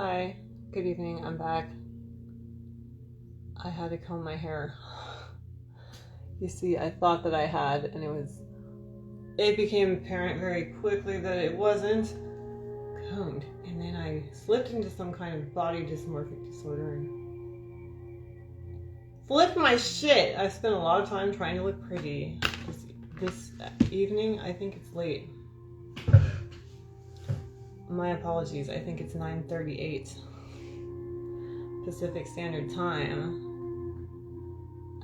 Hi, good evening, I'm back. I had to comb my hair. You see, I thought that I had, and it became apparent very quickly that it wasn't combed. And then I slipped into some kind of body dysmorphic disorder and flipped my shit. I spent a lot of time trying to look pretty. This evening, I think it's late. My apologies, I think it's 9:38 Pacific Standard Time.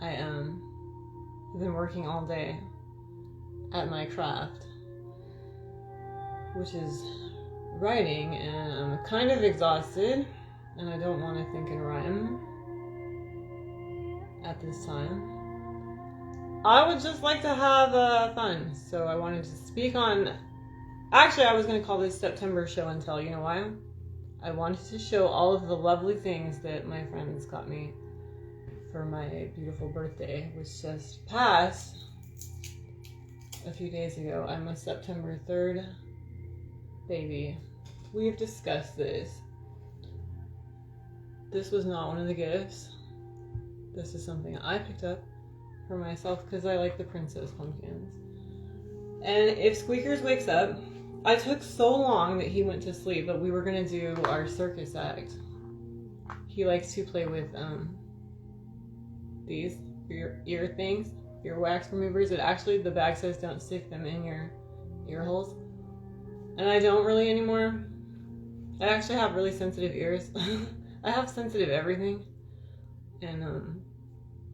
I've been working all day at my craft, which is writing, and I'm kind of exhausted, and I don't want to think in rhyme at this time. I would just like to have fun, so I wanted to speak on... Actually, I was going to call this September Show and Tell. You know why? I wanted to show all of the lovely things that my friends got me for my beautiful birthday, which just passed a few days ago. I'm a September 3rd baby. We've discussed this. This was not one of the gifts. This is something I picked up for myself because I like the princess pumpkins. And if Squeakers wakes up, I took so long that he went to sleep, but we were going to do our circus act. He likes to play with these ear things, ear wax removers. It actually, the bag says don't stick them in your ear holes. And I don't really anymore. I actually have really sensitive ears. I have sensitive everything. And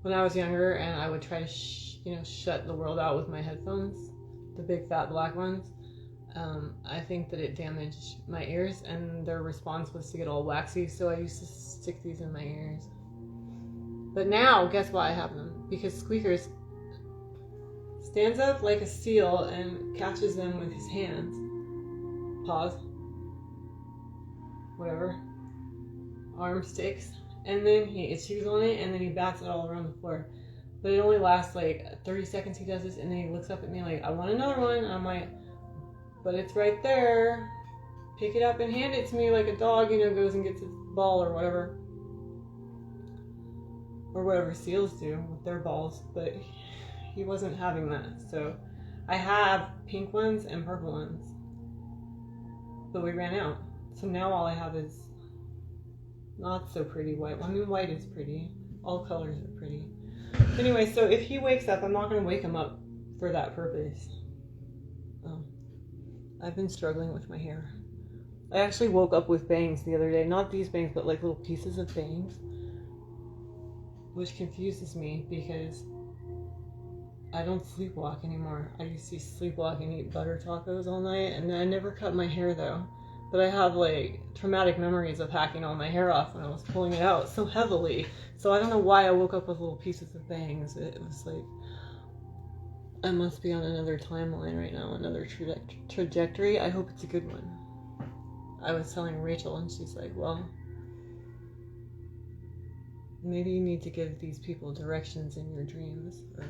when I was younger and I would try to shut the world out with my headphones, the big fat black ones, I think that it damaged my ears, and their response was to get all waxy, so I used to stick these in my ears. But now, guess why I have them? Because Squeakers stands up like a seal and catches them with his hands. Paws. Whatever. Arm sticks. And then he chews on it, and then he bats it all around the floor. But it only lasts like 30 seconds he does this, and then he looks up at me like, I want another one. And I'm like, but it's right there. Pick it up and hand it to me like a dog, goes and gets its ball or whatever. Or whatever seals do with their balls. But he wasn't having that. So I have pink ones and purple ones. But we ran out. So now all I have is not so pretty white. I mean, white is pretty. All colors are pretty. Anyway, so if he wakes up, I'm not going to wake him up for that purpose. I've been struggling with my hair. I actually woke up with bangs the other day. Not these bangs, but like little pieces of bangs. Which confuses me because I don't sleepwalk anymore. I used to sleepwalk and eat butter tacos all night, and I never cut my hair though. But I have like traumatic memories of hacking all my hair off when I was pulling it out so heavily. So I don't know why I woke up with little pieces of bangs. It was like, I must be on another timeline right now, another trajectory. I hope it's a good one. I was telling Rachel, and she's like, well, maybe you need to give these people directions in your dreams, or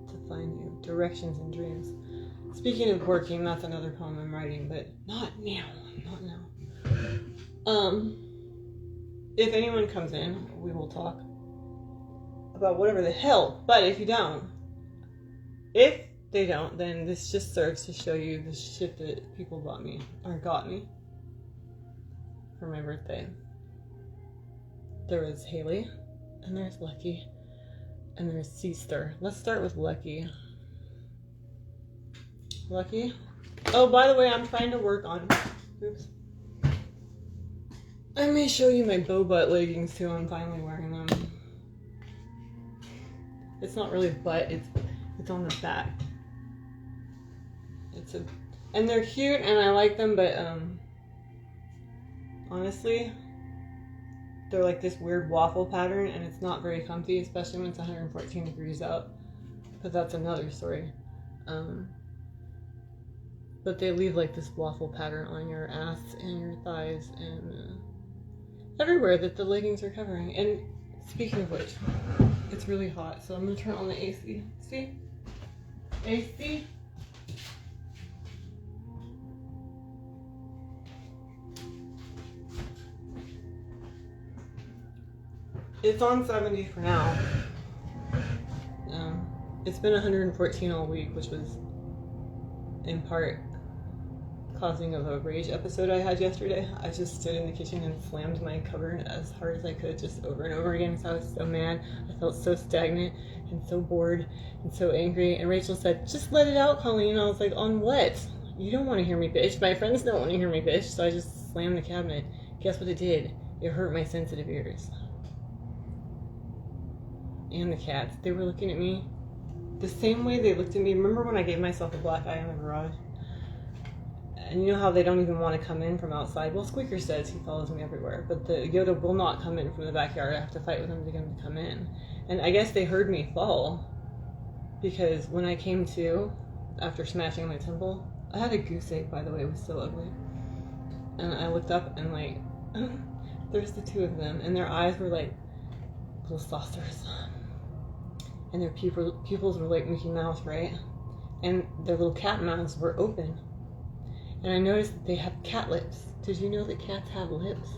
to find you. Directions in dreams. Speaking of working, that's another poem I'm writing, but not now. If anyone comes in, we will talk about whatever the hell, but if they don't, then this just serves to show you the shit that people got me for my birthday. There was Haley, and there's Lucky, and there's Seaster. Let's start with Lucky. Lucky? Oh, by the way, I'm trying to work on... Oops. I may show you my bow butt leggings, too. I'm finally wearing them. It's not really butt, it's on the back. And they're cute, and I like them, but, honestly, they're like this weird waffle pattern, and it's not very comfy, especially when it's 114 degrees out. But that's another story. But they leave like this waffle pattern on your ass and your thighs and everywhere that the leggings are covering. And speaking of which, it's really hot, so I'm gonna turn on the AC. See? AC? It's on 70 for now. It's been 114 all week, which was in part causing of a rage episode I had yesterday. I just stood in the kitchen and slammed my cupboard as hard as I could, just over and over again, because I was so mad. I felt so stagnant and so bored and so angry. And Rachel said, just let it out, Colleen. I was like, on what? You don't want to hear me bitch. My friends don't want to hear me bitch. So I just slammed the cabinet. Guess what it did? It hurt my sensitive ears. And the cats. They were looking at me the same way they looked at me. Remember when I gave myself a black eye in the garage? And you know how they don't even want to come in from outside? Well, Squeaker says he follows me everywhere, but the Yoda will not come in from the backyard. I have to fight with him to get him to come in. And I guess they heard me fall, because when I came to, after smashing my temple, I had a goose egg, by the way. It was so ugly. And I looked up and like, there's the two of them, and their eyes were like little saucers. And their pupils were like Mickey Mouse, right? And their little cat mouths were open. And I noticed that they have cat lips. Did you know that cats have lips?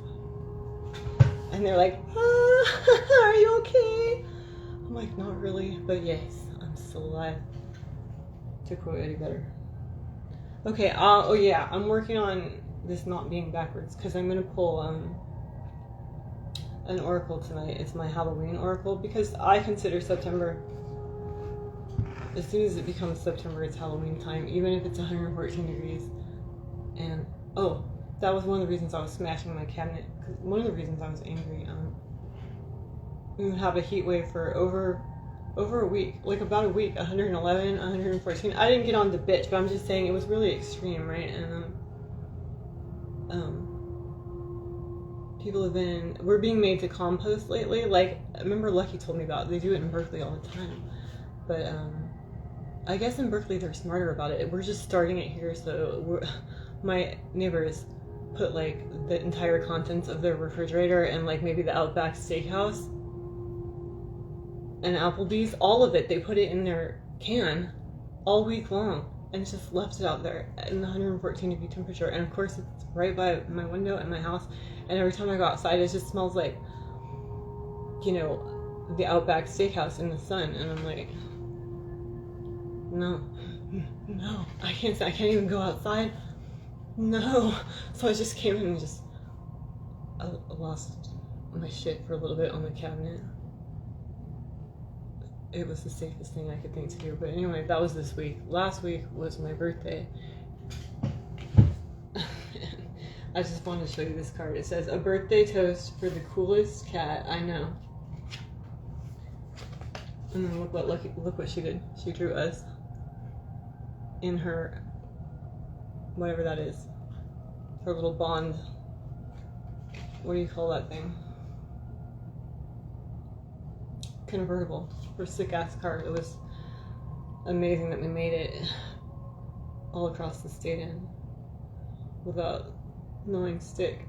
And they're like, are you okay? I'm like, not really, but yes, I'm still alive. To quote Eddie Vedder. Okay, oh yeah, I'm working on this not being backwards, because I'm going to pull an oracle tonight. It's my Halloween oracle, because I consider September, as soon as it becomes September, it's Halloween time, even if it's 114 degrees. And oh, that was one of the reasons I was smashing my cabinet. Cause one of the reasons I was angry. We would have a heat wave for over a week, like about a week, 111, 114. I didn't get on the bitch, but I'm just saying it was really extreme, right? And we're being made to compost lately. Like, I remember Lucky told me about it. They do it in Berkeley all the time, but I guess in Berkeley they're smarter about it. We're just starting it here, so my neighbors put like the entire contents of their refrigerator and like maybe the Outback Steakhouse and Applebee's, all of it, they put it in their can all week long and just left it out there in the 114 degree temperature. And of course it's right by my window in my house, and every time I go outside it just smells like, you know, the Outback Steakhouse in the sun. And I'm like, no, I can't even go outside. No. So I just came in and just I lost my shit for a little bit on the cabinet. It was the safest thing I could think to do. But anyway, that was this week. Last week was my birthday. I just wanted to show you this card. It says, a birthday toast for the coolest cat I know. And then look what she did. She drew us in her, whatever that is, her little bond. What do you call that thing? Convertible. Her sick ass car. It was amazing that we made it all across the state in without knowing stick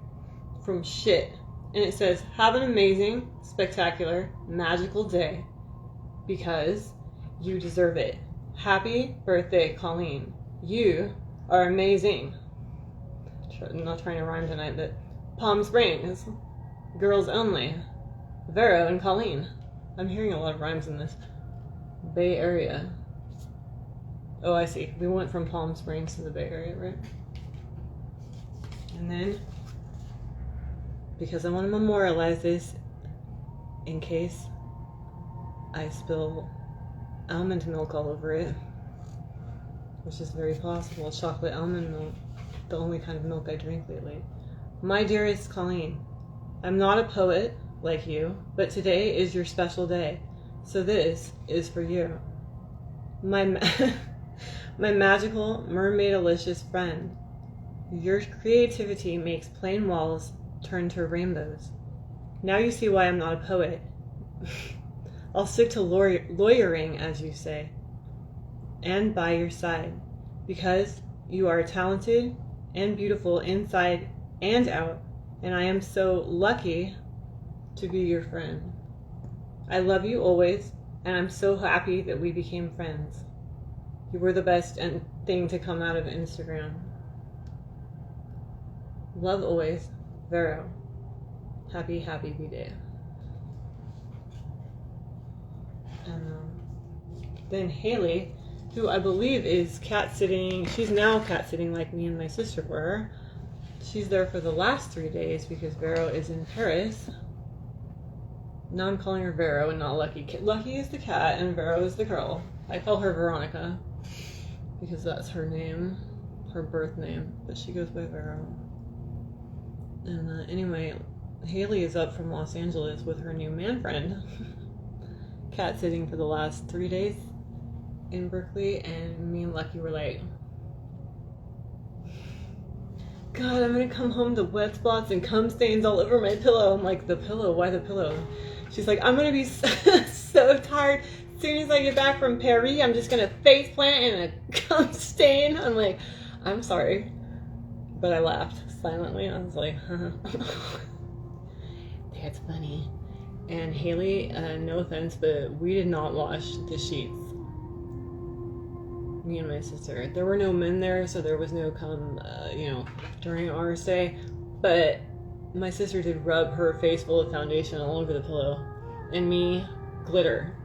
from shit. And it says, have an amazing, spectacular, magical day because you deserve it. Happy birthday, Colleen. You are amazing. I'm not trying to rhyme tonight, but Palm Springs, girls only. Vero and Colleen. I'm hearing a lot of rhymes in this. Bay Area. Oh, I see. We went from Palm Springs to the Bay Area, right? And then, because I want to memorialize this in case I spill almond milk all over it, which is very possible. Chocolate almond milk, the only kind of milk I drink lately. My dearest Colleen, I'm not a poet like you, but today is your special day, so this is for you. My magical, mermaid-alicious friend. Your creativity makes plain walls turn to rainbows. Now you see why I'm not a poet. I'll stick to lawyering, as you say, and by your side, because you are talented and beautiful inside and out, and I am so lucky to be your friend. I love you always, and I'm so happy that we became friends. You were the best thing to come out of Instagram. Love always, Vero. Happy B-Day. And then Haley, who I believe is cat sitting, she's now cat sitting like me and my sister were. She's there for the last 3 days because Vero is in Paris. Now I'm calling her Vero and not Lucky. Lucky is the cat and Vero is the girl. I call her Veronica because that's her name, her birth name, but she goes by Vero. And anyway, Haley is up from Los Angeles with her new man friend, cat sitting for the last 3 days in Berkeley, and me and Lucky were like, God, I'm gonna come home to wet spots and cum stains all over my pillow. I'm like, the pillow? Why the pillow? She's like, I'm gonna be so tired. As soon as I get back from Paris, I'm just gonna face plant in a cum stain. I'm like, I'm sorry. But I laughed silently. I was like, huh. That's funny. And Haley, no offense, but we did not wash the sheets. Me and my sister. There were no men there, so there was no cum, during our stay. But my sister did rub her face full of foundation all over the pillow. And me, glitter.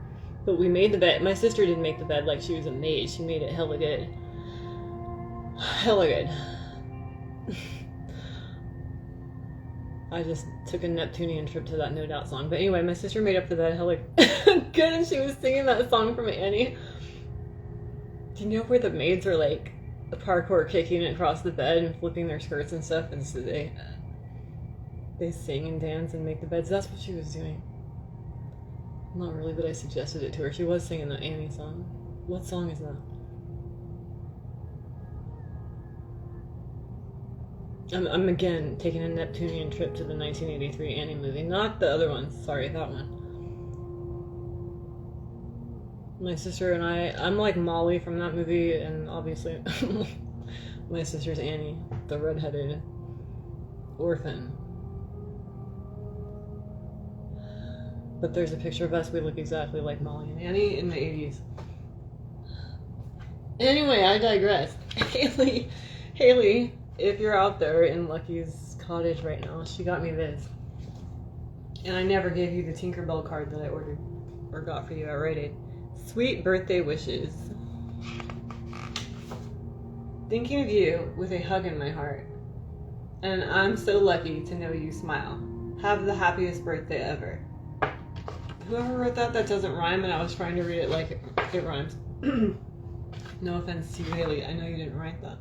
But we made the bed. My sister didn't make the bed like she was a maid. She made it hella good. Hella good. I just took a Neptunian trip to that No Doubt song. But anyway, my sister made up the bed hella good, and she was singing that song from Annie. Do you know where the maids are like parkour kicking across the bed and flipping their skirts and stuff, and so they sing and dance and make the beds? That's what she was doing. Not really, but I suggested it to her. She was singing the Annie song. What song is that? I'm again taking a Neptunian trip to the 1983 Annie movie. Not the other one. Sorry, that one. My sister and I'm like Molly from that movie, and obviously my sister's Annie, the redheaded orphan. But there's a picture of us, we look exactly like Molly and Annie in the 80s. Anyway, I digress. Haley, if you're out there in Lucky's cottage right now, she got me this. And I never gave you the Tinkerbell card that I ordered or got for you at Rite Aid. Sweet birthday wishes. Thinking of you with a hug in my heart. And I'm so lucky to know you smile. Have the happiest birthday ever. Whoever wrote that doesn't rhyme, and I was trying to read it like it rhymes. No offense to you, Haley. I know you didn't write that.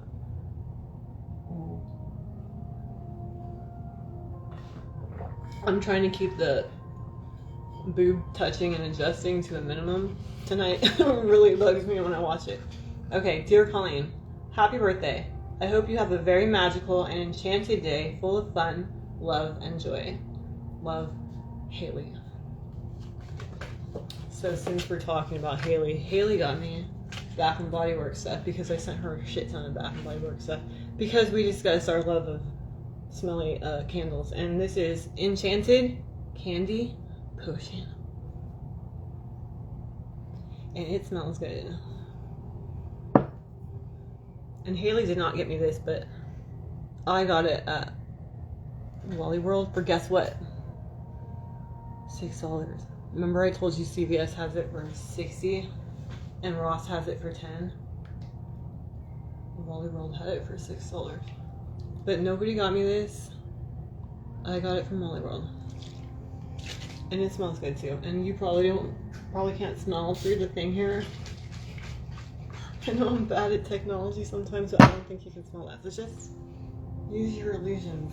I'm trying to keep the boob touching and adjusting to a minimum tonight. It really bugs me when I watch it. Okay, dear Colleen, happy birthday. I hope you have a very magical and enchanted day full of fun, love, and joy. Love, Haley. So since we're talking about Haley got me Bath and Body Works stuff because I sent her a shit ton of Bath and Body Works stuff because we discussed our love of smelly candles. And this is Enchanted Candy Potion. And it smells good. And Haley did not get me this, but I got it at Wally World for, guess what? $6. Remember I told you CVS has it for $60 and Ross has it for $10? Wally World had it for $6. But nobody got me this. I got it from Wally World. And it smells good too. And you probably can't smell through the thing here. I know I'm bad at technology sometimes, but I don't think you can smell that. So just use your illusions.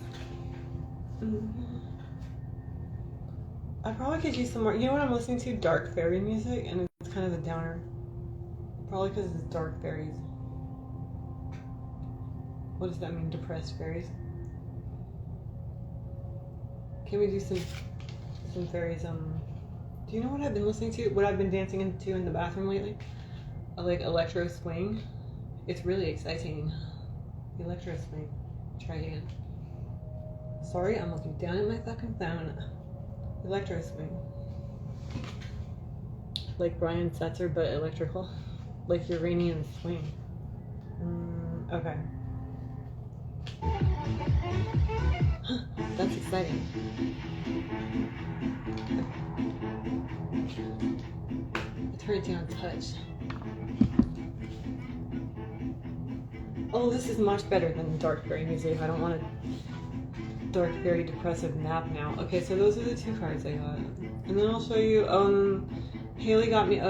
I probably could use some more. You know what I'm listening to? Dark fairy music, and it's kind of a downer. Probably because it's dark fairies. What does that mean? Depressed fairies? Can we do some fairies? Do you know what I've been listening to? What I've been dancing into in the bathroom lately? Like electro swing. It's really exciting. Electro swing. Try it again. Sorry, I'm looking down at my fucking phone. Electro swing. Like Brian Setzer, but electrical. Like Uranian swing. Okay. That's exciting. Turn it down a touch. Oh, this is much better than dark fairy music. I don't want a dark fairy depressive nap now. Okay, so those are the 2 cards I got. And then I'll show you, Haley got me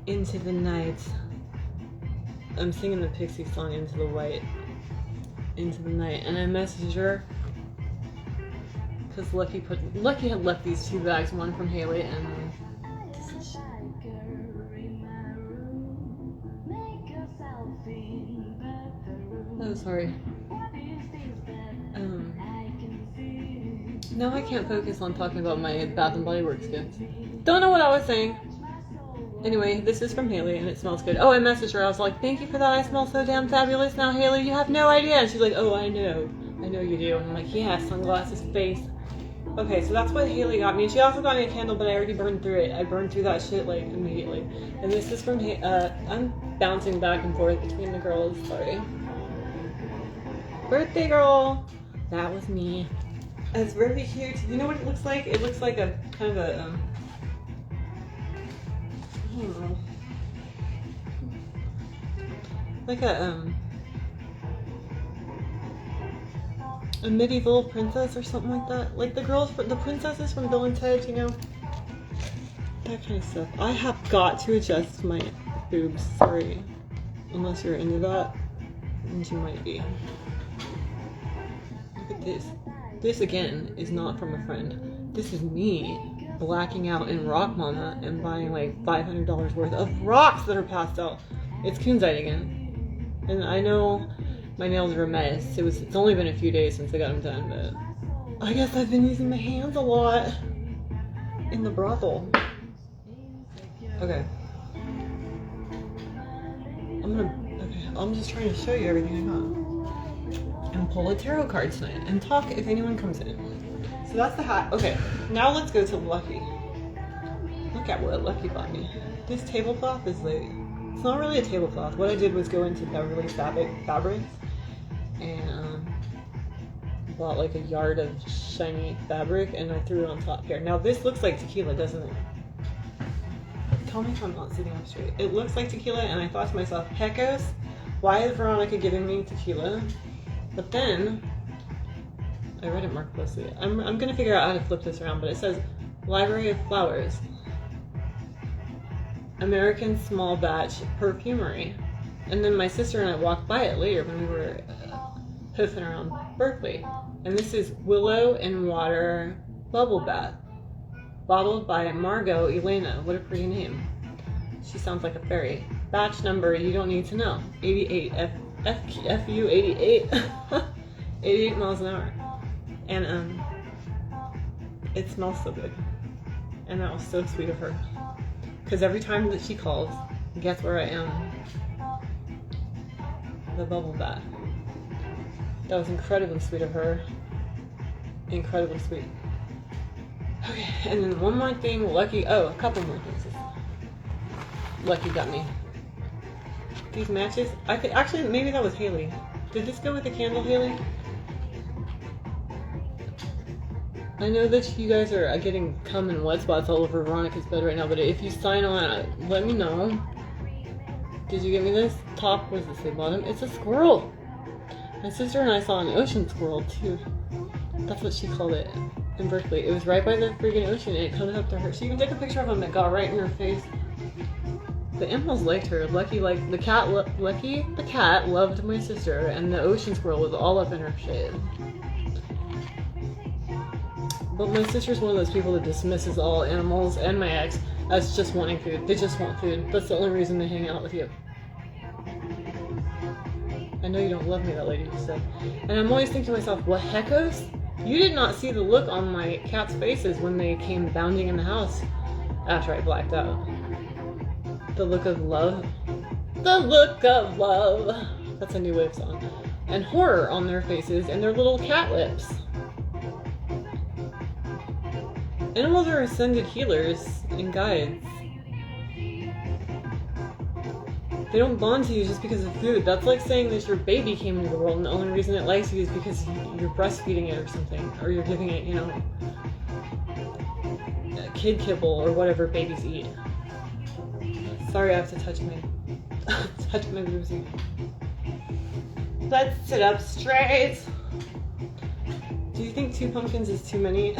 Into the Night. I'm singing the Pixie song Into the Night, and I messaged her because Lucky had left these 2 bags, one from Haley and oh, sorry. Now I can't focus on talking about my Bath and Body Works gifts. Don't know what I was saying. Anyway, this is from Haley and it smells good. Oh, I messaged her. I was like, thank you for that. I smell so damn fabulous now, Haley. You have no idea. And she's like, oh, I know you do. And I'm like, yeah, sunglasses, face. Okay, so that's what Haley got me. She also got me a candle, but I already burned through it. I burned through that shit, like, immediately. And this is from, I'm bouncing back and forth between the girls. Sorry. Birthday girl. That was me. It's really cute. You know what it looks like? It looks like a, kind of a, I don't know. Like a medieval princess or something like that. Like the princesses from Bill and Ted, you know? That kind of stuff. I have got to adjust my boobs, sorry. Unless you're into that, and you might be. Look at this. This again is not from a friend. This is me blacking out in Rock Mama and buying like $500 worth of rocks that are pastel. It's Kunzite again. And I know my nails are a mess. It's only been a few days since I got them done, but I guess I've been using my hands a lot in the brothel. Okay. I'm just trying to show you everything I got. And pull a tarot card tonight and talk if anyone comes in. So that's the hat. Okay, now let's go to Lucky. Look at what Lucky bought me. This tablecloth is like, it's not really a tablecloth. What I did was go into Beverly Fabrics and bought like a yard of shiny fabric and I threw it on top here. Now this looks like tequila, doesn't it? Tell me if I'm not sitting up straight. It looks like tequila and I thought to myself, heckos, why is Veronica giving me tequila? But then, I read it more closely. I'm going to figure out how to flip this around, but it says, Library of Flowers. American Small Batch Perfumery. And then my sister and I walked by it later when we were hoofing around Berkeley. And this is Willow and Water Bubble Bath. Bottled by Margot Elena. What a pretty name. She sounds like a fairy. Batch number, you don't need to know. 88. FU 88. 88 miles an hour. And it smells so good. And that was so sweet of her. Because every time that she calls, guess where I am? The bubble bath. That was incredibly sweet of her. Incredibly sweet. Okay, and then one more thing, Lucky, a couple more things. Lucky got me these matches. I could actually, maybe that was Haley. Did this go with the candle, Haley? I know that you guys are getting cum and wet spots all over Veronica's bed right now, but if you sign on, let me know. Did you get me this? Top, what does it say, bottom? It's a squirrel. My sister and I saw an ocean squirrel too. That's what she called it in Berkeley. It was right by the freaking ocean and it comes up to her. She even took a picture of him that got right in her face. The animals liked her. Lucky, like the cat. Lucky, the cat loved my sister, and the ocean squirrel was all up in her shit. But my sister's one of those people that dismisses all animals and my ex as just wanting food. They just want food. That's the only reason they hang out with you. I know you don't love me, that lady just said. And I'm always thinking to myself, what heckos? You did not see the look on my cat's faces when they came bounding in the house after I blacked out. The look of love. The look of love. That's a new wave song. And horror on their faces and their little cat lips. Animals are ascended healers and guides. They don't bond to you just because of food. That's like saying that your baby came into the world and the only reason it likes you is because you're breastfeeding it or something. Or you're giving it, you know, kid kibble or whatever babies eat. Sorry, I have to touch my boobs. Let's sit up straight. Do you think 2 pumpkins is too many?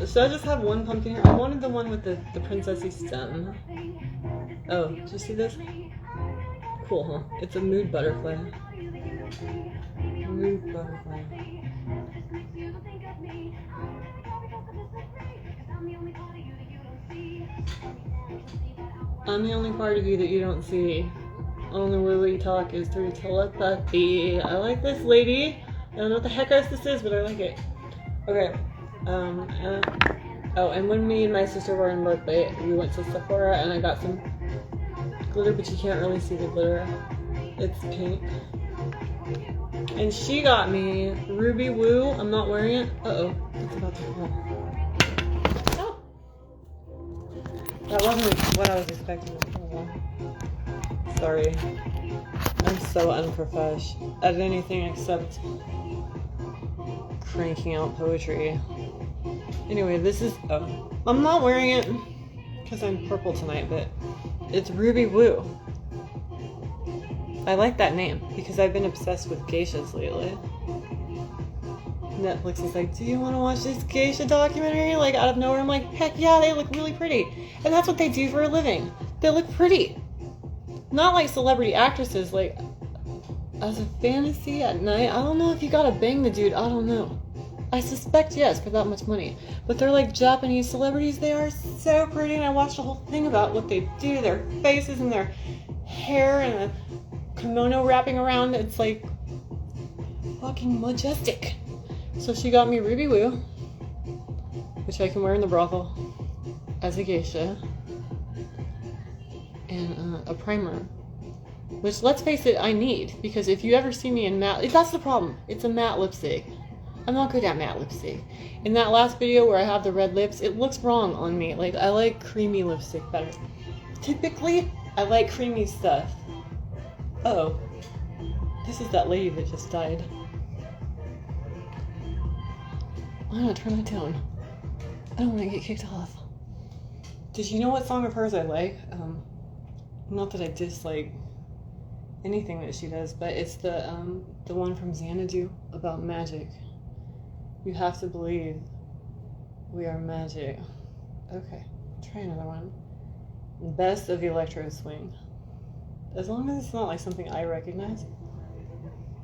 Should I just have 1 pumpkin here? I wanted the one with the princessy stem. Oh, did you see this? Cool, huh? It's a mood butterfly. Mood butterfly. I'm the only part of you that you don't see. Only way we talk is through telepathy. I like this lady. I don't know what the heck else this is, but I like it. Okay. Oh, and when me and my sister were in Berkeley, we went to Sephora and I got some glitter, but you can't really see the glitter. It's pink. And she got me Ruby Woo. I'm not wearing it. Uh-oh. It's about to fall. Oh. That wasn't what I was expecting. Sorry. I'm so unprofessional at anything except cranking out poetry. Anyway, this is... Oh. I'm not wearing it because I'm purple tonight, but it's Ruby Woo. I like that name because I've been obsessed with geishas lately. Netflix is like, do you want to watch this geisha documentary? Like, out of nowhere, I'm like, heck yeah, they look really pretty. And that's what they do for a living. They look pretty. Not like celebrity actresses, like, as a fantasy at night. I don't know if you gotta bang the dude, I don't know. I suspect yes, for that much money. But they're like Japanese celebrities. They are so pretty, and I watched a whole thing about what they do, their faces and their hair and a kimono wrapping around. It's like fucking majestic. So she got me Ruby Woo, which I can wear in the brothel as a geisha, and a primer, which, let's face it, I need, because if you ever see me in matte, that's the problem. It's a matte lipstick. I'm not good at matte lipstick. In that last video where I have the red lips, it looks wrong on me. Like, I like creamy lipstick better. Typically, I like creamy stuff. Uh-oh. This is that lady that just died. I'm gonna turn that down. I don't want to get kicked off. Did you know what song of hers I like? Not that I dislike anything that she does, but it's the one from Xanadu about magic. You have to believe we are magic. Okay, try another one. Best of Electro Swing. As long as it's not like something I recognize.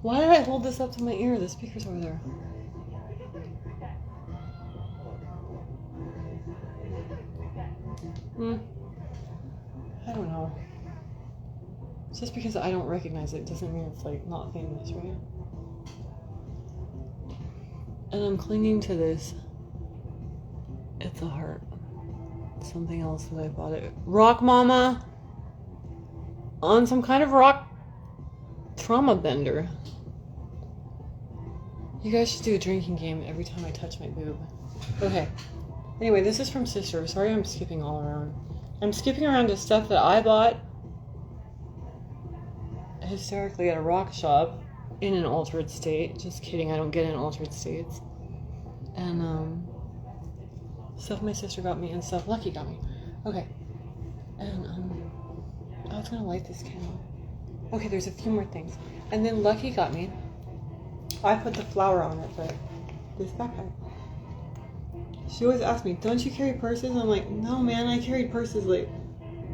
Why did I hold this up to my ear? The speaker's over there. I don't know. Just because I don't recognize it doesn't mean it's like not famous, right? And I'm clinging to this. It's a heart. Something else that I bought it. Rock Mama on some kind of rock trauma bender. You guys should do a drinking game every time I touch my boob. Okay. Anyway, this is from Sister. Sorry I'm skipping all around. I'm skipping around to stuff that I bought hysterically at a rock shop in an altered state. Just kidding, I don't get in altered states. And stuff my sister got me and stuff Lucky got me. Okay. And I was gonna light this candle. Okay, there's a few more things. And then Lucky got me, I put the flower on it, but this backpack. She always asks me, don't you carry purses? I'm like, no man, I carried purses like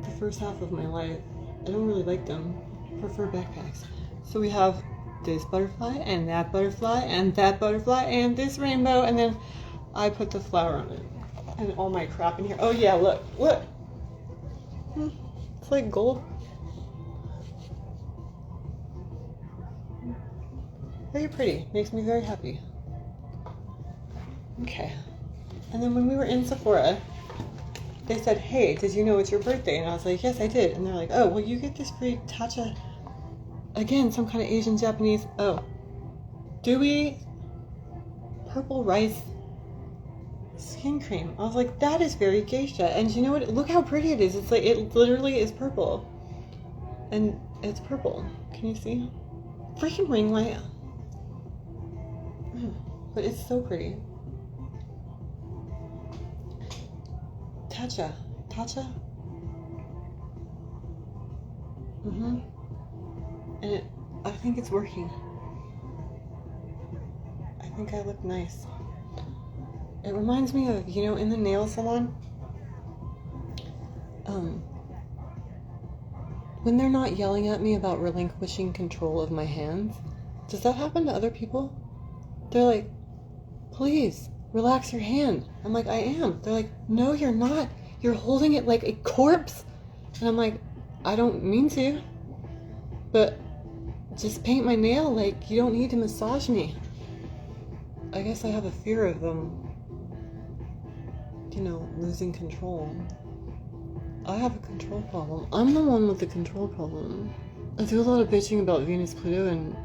the first half of my life. I don't really like them. I prefer backpacks. So we have this butterfly and that butterfly and that butterfly and this rainbow, and then I put the flower on it. And all my crap in here. Oh yeah, look. It's like gold. Very pretty. Makes me very happy. Okay. And then when we were in Sephora, they said, hey, did you know it's your birthday? And I was like, yes, I did. And they're like, oh, well, you get this free Tatcha. Again, some kind of Asian Japanese. Oh. Dewy purple rice skin cream. I was like, that is very geisha. And you know what? Look how pretty it is. It's like, it literally is purple. And it's purple. Can you see? Freaking ring light. But it's so pretty. Tatcha. And I think it's working. I think I look nice. It reminds me of, you know, in the nail salon, when they're not yelling at me about relinquishing control of my hands. Does that happen to other people? They're like, please, relax your hand. I'm like, I am. They're like, no, you're not. You're holding it like a corpse. And I'm like, I don't mean to. But just paint my nail. Like, you don't need to massage me. I guess I have a fear of them, you know, losing control. I have a control problem. I'm the one with the control problem. I do a lot of bitching about Venus Pluto and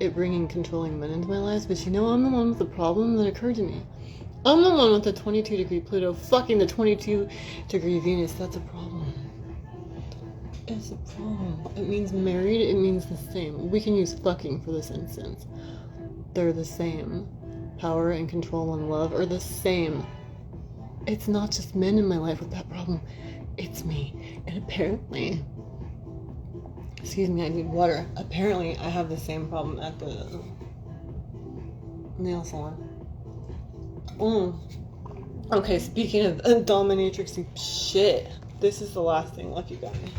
it bringing controlling men into my lives, but you know, I'm the one with the problem that occurred to me. I'm the one with the 22-degree Pluto fucking the 22-degree Venus. That's a problem. It's a problem. It means married. It means the same. We can use fucking for this instance. They're the same. Power and control and love are the same. It's not just men in my life with that problem. It's me. And apparently, excuse me, I need water. Apparently, I have the same problem at the nail salon. Okay, speaking of dominatrix shit, this is the last thing Lucky got me.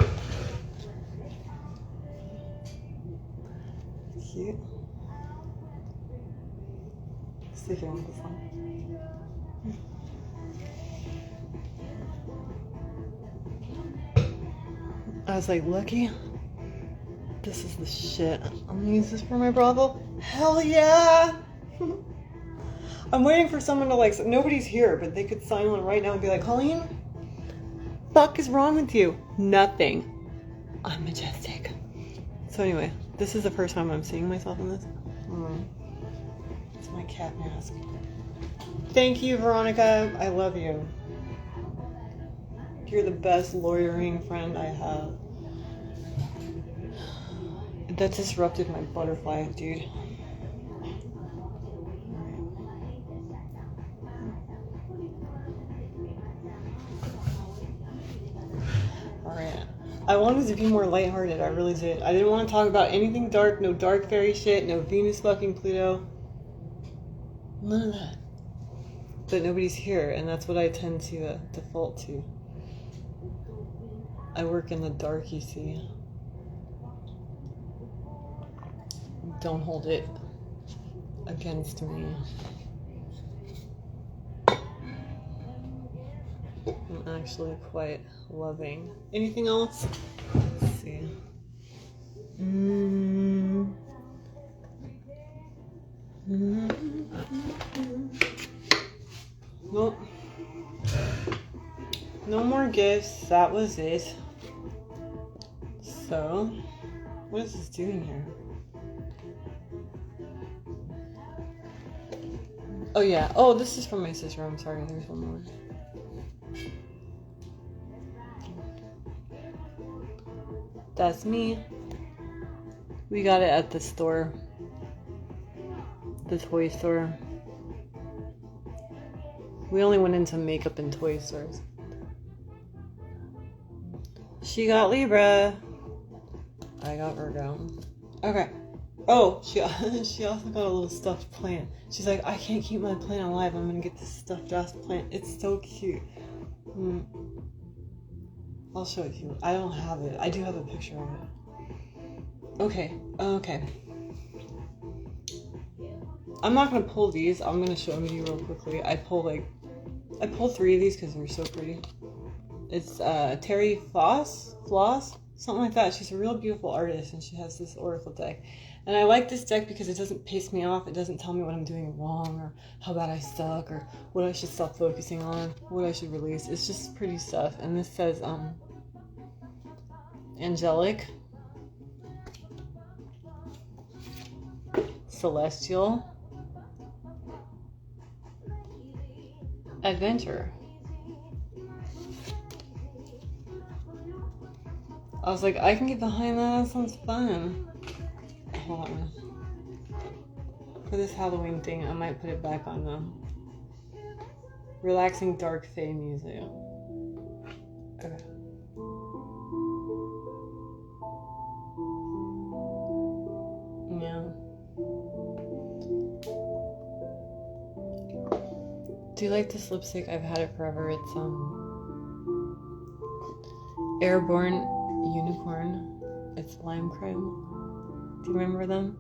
Cute. Sticking with this one. I was like, Lucky, this is the shit. I'm gonna use this for my brothel. Hell yeah! I'm waiting for someone to, like, nobody's here, but they could sign one right now and be like, Colleen, fuck is wrong with you? Nothing. I'm majestic. So anyway, this is the first time I'm seeing myself in this. It's my cat mask. Thank you, Veronica. I love you. You're the best lawyering friend I have. That disrupted my butterfly, dude. Alright. I wanted to be more lighthearted, I really did. I didn't want to talk about anything dark, no dark fairy shit, no Venus fucking Pluto. None of that. But nobody's here, and that's what I tend to default to. I work in the dark, you see. Don't hold it against me. I'm actually quite loving. Anything else? Let's see. Well, no more gifts. That was it. So, what is this doing here? Oh yeah. Oh, this is from my sister. I'm sorry. There's one more. That's me. We got it at the store. The toy store. We only went into makeup and toy stores. She got Libra. I got Virgo. Okay. Oh, she also got a little stuffed plant. She's like, I can't keep my plant alive. I'm gonna get this stuffed ass plant. It's so cute. I'll show it to you. I don't have it. I do have a picture of it. Okay. I'm not gonna pull these. I'm gonna show them to you real quickly. I pull 3 of these because they're so pretty. It's Terry Floss, something like that. She's a real beautiful artist, and she has this oracle deck. And I like this deck because it doesn't piss me off. It doesn't tell me what I'm doing wrong or how bad I suck or what I should stop focusing on, what I should release. It's just pretty stuff. And this says angelic, celestial, adventure. I was like, I can get behind that. That sounds fun. Hold on. For this Halloween thing, I might put it back on the relaxing dark fae music. Okay. Yeah. Do you like this lipstick? I've had it forever. It's Airborne Unicorn. It's lime crime. Do you remember them?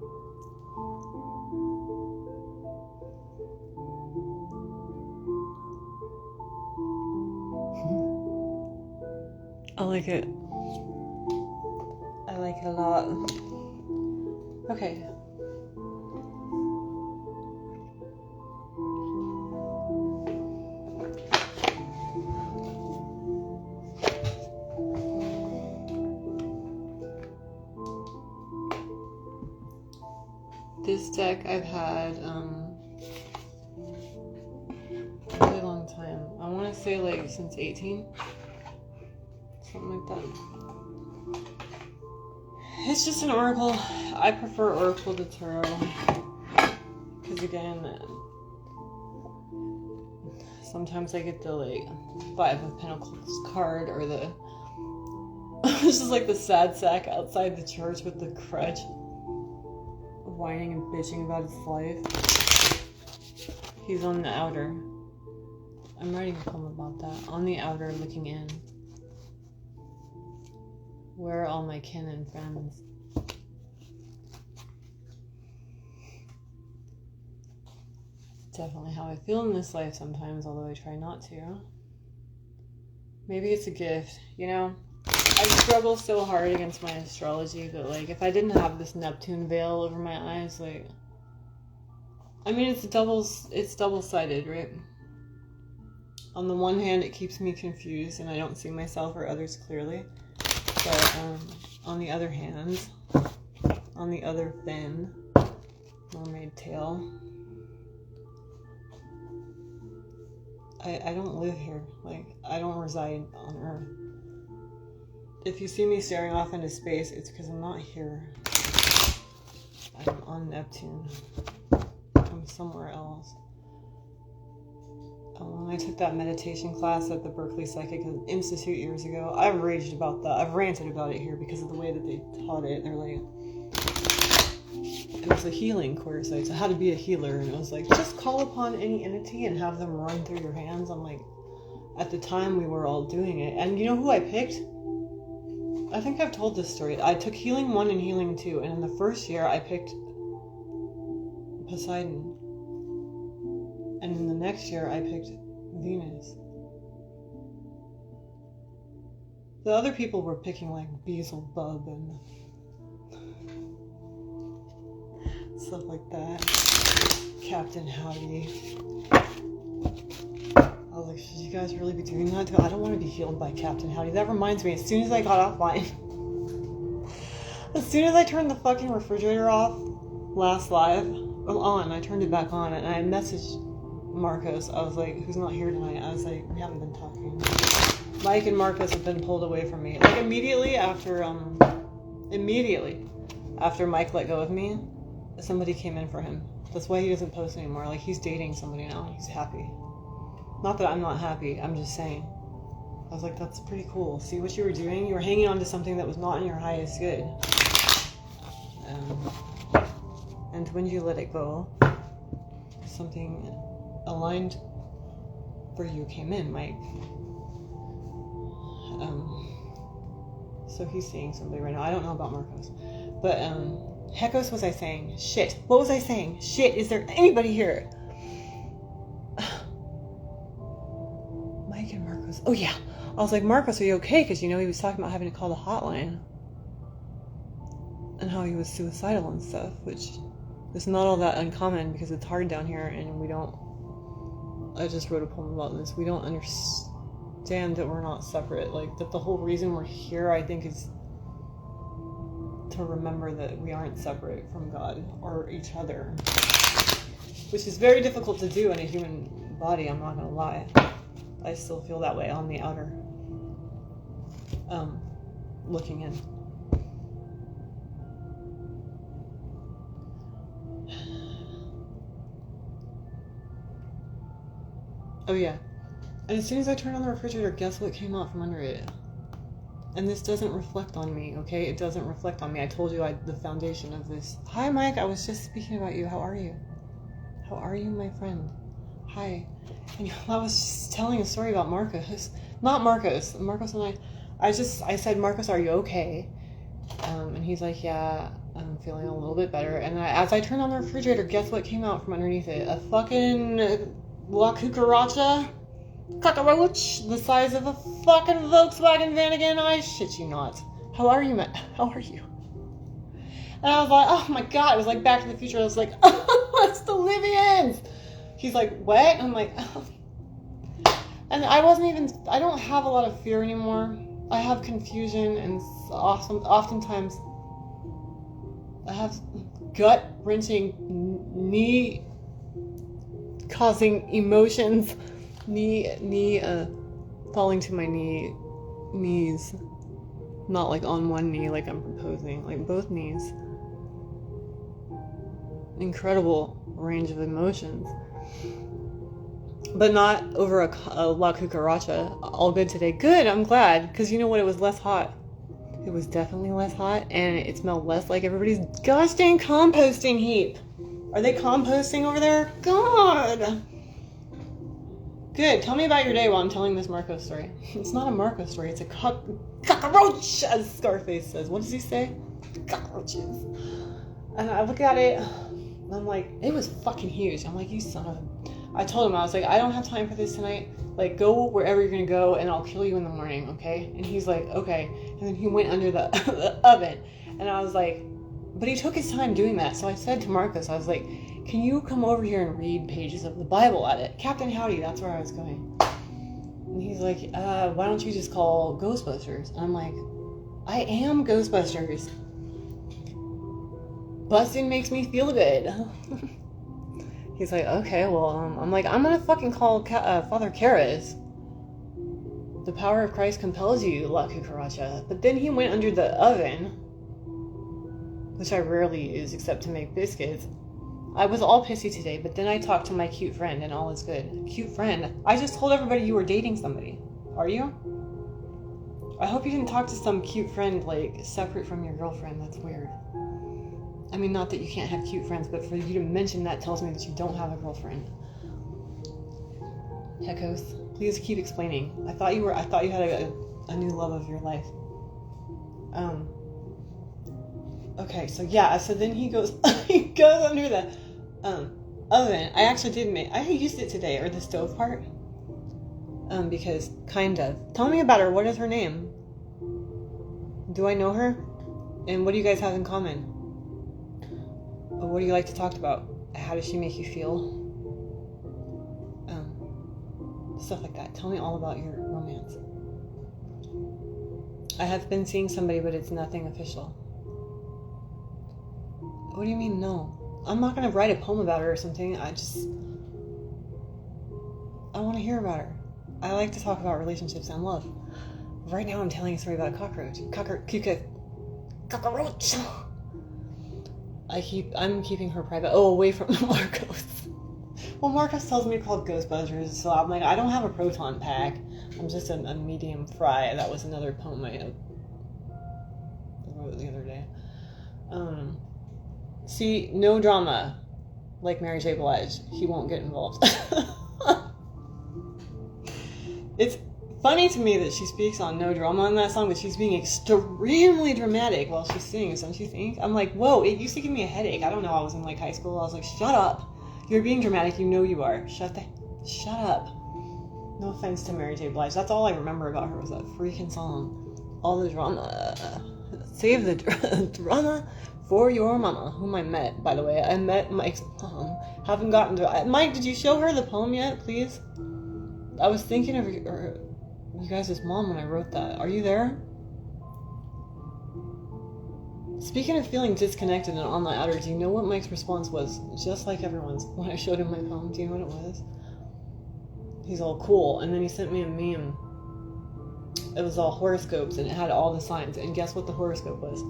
I like it. I like it a lot. Okay. This deck I've had a really long time. I want to say like since 18. Something like that. It's just an oracle. I prefer oracle to tarot. Because again, sometimes I get the like 5 of Pentacles card or the it's just like the sad sack outside the church with the crutch whining and bitching about his life. He's on the outer. I'm writing a poem about that. On the outer looking in. Where are all my kin and friends? Definitely how I feel in this life sometimes, although I try not to. Maybe it's a gift, you know? I struggle so hard against my astrology, but like if I didn't have this Neptune veil over my eyes, like I mean it's double-sided, right? On the one hand it keeps me confused and I don't see myself or others clearly. But on the other hand, on the other fin, mermaid tail, I don't live here. Like, I don't reside on Earth. If you see me staring off into space, it's because I'm not here. I'm on Neptune. I'm somewhere else. When I took that meditation class at the Berkeley Psychic Institute years ago, I've raged about that. I've ranted about it here because of the way that they taught it. They're like, it was a healing course. So how to be a healer, and it was like, just call upon any entity and have them run through your hands. I'm like, at the time we were all doing it, and you know who I picked? I think I've told this story. I took Healing 1 and Healing 2, and in the first year I picked Poseidon. And in the next year, I picked Venus. The other people were picking like Beelzebub and stuff like that. Captain Howdy. I was like, should you guys really be doing that? I don't want to be healed by Captain Howdy. That reminds me, as soon as I got offline, as soon as I turned the fucking refrigerator off, last live, I turned it back on, and I messaged Marcos. I was like, who's not here tonight? I was like, we haven't been talking. Mike and Marcos have been pulled away from me. Like immediately after Mike let go of me, somebody came in for him. That's why he doesn't post anymore. Like he's dating somebody now. He's happy. Not that I'm not happy. I'm just saying. I was like, that's pretty cool. See what you were doing? You were hanging on to something that was not in your highest good. And when you let it go, something aligned for you came in, Mike. So he's seeing somebody right now. I don't know about Marcos. But, Hecos, was I saying? Shit. What was I saying? Shit, is there anybody here? Mike and Marcos. Oh, yeah. I was like, Marcos, are you okay? Because, you know, he was talking about having to call the hotline. And how he was suicidal and stuff, which is not all that uncommon because it's hard down here and we don't... I just wrote a poem about this. We don't understand that we're not separate. Like, that the whole reason we're here, I think, is to remember that we aren't separate from God or each other. Which is very difficult to do in a human body, I'm not gonna lie. I still feel that way on the outer. Looking in. Oh yeah. And as soon as I turned on the refrigerator, guess what came out from under it? And this doesn't reflect on me, okay? It doesn't reflect on me. I told you the foundation of this. Hi, Mike. I was just speaking about you. How are you? How are you, my friend? Hi. And I was just telling a story about Marcos. Not Marcos. Marcos and I said, Marcos, are you okay? And he's like, yeah, I'm feeling a little bit better. And as I turned on the refrigerator, guess what came out from underneath it? A fucking La Cucaracha cockroach the size of a fucking Volkswagen van again. I shit you not. How are you, man? How are you? And I was like, oh my god. It was like Back to the Future. I was like, oh, it's the Libyans. He's like, what? I'm like, oh. And I don't have a lot of fear anymore. I have confusion, and oftentimes I have gut-wrenching, knee-causing emotions, falling to my knees, not like on one knee like I'm proposing, like both knees. Incredible range of emotions. But not over a La Cucaracha. All good today. Good, I'm glad. Because you know what? It was less hot. It was definitely less hot. And it smelled less like everybody's gosh dang composting heap. Are they composting over there? God. Good. Tell me about your day while I'm telling this Marco story. It's not a Marco story. It's a cockroach, as Scarface says. What does he say? Cockroaches. And I look at it. And I'm like, it was fucking huge. I'm like, you son of a... I told him, I was like, I don't have time for this tonight. Like, go wherever you're going to go, and I'll kill you in the morning, okay? And he's like, okay. And then he went under the, the oven. And I was like, but he took his time doing that. So I said to Marcus, I was like, can you come over here and read pages of the Bible at it? Captain Howdy, that's where I was going. And he's like, why don't you just call Ghostbusters? And I'm like, I am Ghostbusters. Busting makes me feel good. He's like, okay, well, I'm like, I'm gonna fucking call Father Karras. The power of Christ compels you, La Cucaracha. But then he went under the oven, which I rarely use except to make biscuits. I was all pissy today, but then I talked to my cute friend and all is good. Cute friend? I just told everybody you were dating somebody. Are you? I hope you didn't talk to some cute friend, like, separate from your girlfriend. That's weird. I mean, not that you can't have cute friends, but for you to mention that tells me that you don't have a girlfriend. Heckos, please keep explaining. I thought you had a new love of your life. Okay, so yeah, so then he goes under the oven. I used it today, or the stove part. Because kind of. Tell me about her. What is her name? Do I know her? And what do you guys have in common? What do you like to talk about? How does she make you feel? Stuff like that. Tell me all about your romance. I have been seeing somebody, but it's nothing official. What do you mean, no? I'm not going to write a poem about her or something. I want to hear about her. I like to talk about relationships and love. Right now I'm telling a story about a cockroach. Cockroach! I'm keeping her private. Oh, away from Marcos. Well, Marcos tells me called Ghostbusters, so I'm like, I don't have a proton pack. I'm just a medium fry. That was another poem I wrote the other day. See, no drama. Like Mary J. Blige. He won't get involved. It's funny to me that she speaks on no drama on that song, but she's being extremely dramatic while she sings, don't you think? I'm like, whoa, it used to give me a headache. I don't know, I was in like high school. I was like, shut up. You're being dramatic, you know you are. Shut up. No offense to Mary J. Blige. That's all I remember about her was that freaking song. All the drama. Save the drama for your mama, whom I met, by the way. I met Mike's mom. Haven't gotten to... Mike, did you show her the poem yet, please? I was thinking of you guys' mom when I wrote that. Are you there? Speaking of feeling disconnected and on the outer, do you know what Mike's response was? Just like everyone's when I showed him my poem. Do you know what it was? he's all cool. And then he sent me a meme. It was all horoscopes, and it had all the signs. And guess what the horoscope was?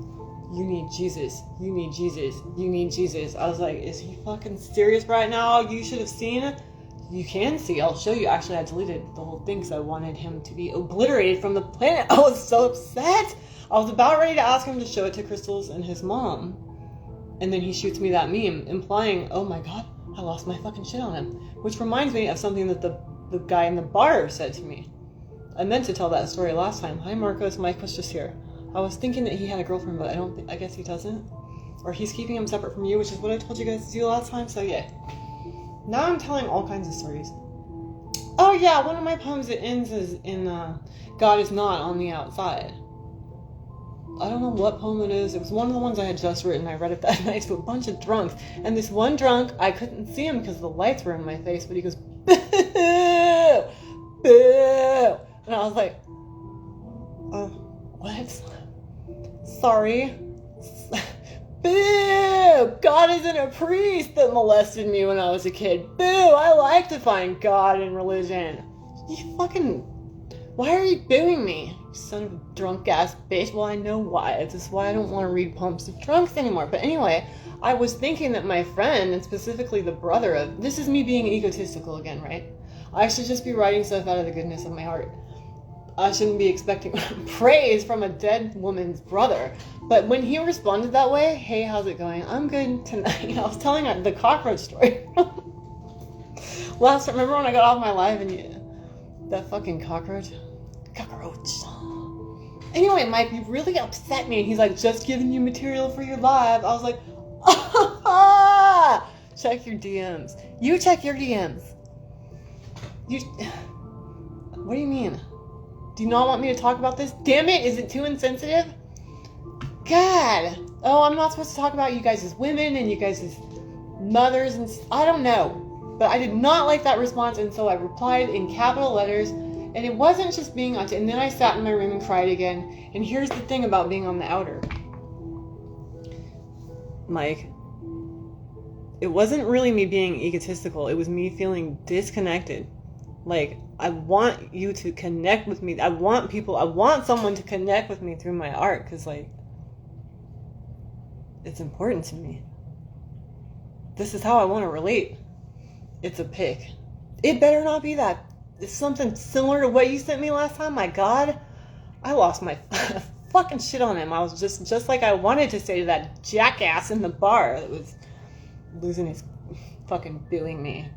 You need Jesus. You need Jesus. You need Jesus. I was like, is he fucking serious right now? You should have seen it. You can see. I'll show you. Actually, I deleted the whole thing because I wanted him to be obliterated from the planet. I was so upset. I was about ready to ask him to show it to Crystals and his mom. And then he shoots me that meme, implying, oh my god, I lost my fucking shit on him. Which reminds me of something that the guy in the bar said to me. I meant to tell that story last time. Hi, Marcos. Mike was just here. I was thinking that he had a girlfriend, but I guess he doesn't. Or he's keeping him separate from you, which is what I told you guys to do last time, so yeah. Now I'm telling all kinds of stories. Oh yeah, one of my poems that ends is in God is not on the outside. I don't know what poem it is. It was one of the ones I had just written. I read it that night to a bunch of drunks. And this one drunk, I couldn't see him because the lights were in my face, but he goes, boo! Boo! And I was like, what? Sorry. Boo! God isn't a priest that molested me when I was a kid. Boo! I like to find God in religion. You fucking... Why are you booing me? You son of a drunk ass bitch. Well, I know why. This is why I don't want to read poems to drunks anymore. But anyway, I was thinking that my friend, and specifically the brother of... This is me being egotistical again, right? I should just be writing stuff out of the goodness of my heart. I shouldn't be expecting praise from a dead woman's brother. But when he responded that way, hey, how's it going? I'm good tonight. I was telling the cockroach story. Remember when I got off my live and that fucking cockroach? Cockroach. Anyway, Mike, you really upset me. And he's like, just giving you material for your live. I was like, ah! Check your DMs. You check your DMs. What do you mean? Do you not want me to talk about this? Damn it, is it too insensitive? God. Oh, I'm not supposed to talk about you guys as women and you guys as mothers and... I don't know. But I did not like that response, and so I replied in capital letters. And it wasn't just being on... And then I sat in my room and cried again. And here's the thing about being on the outer. Mike. It wasn't really me being egotistical. It was me feeling disconnected. Like, I want you to connect with me. I want someone to connect with me through my art, because, like, it's important to me. This is how I want to relate. It's a pic. It better not be that. It's something similar to what you sent me last time. My God, I lost my fucking shit on him. I was just like I wanted to say to that jackass in the bar that was losing his fucking booing me.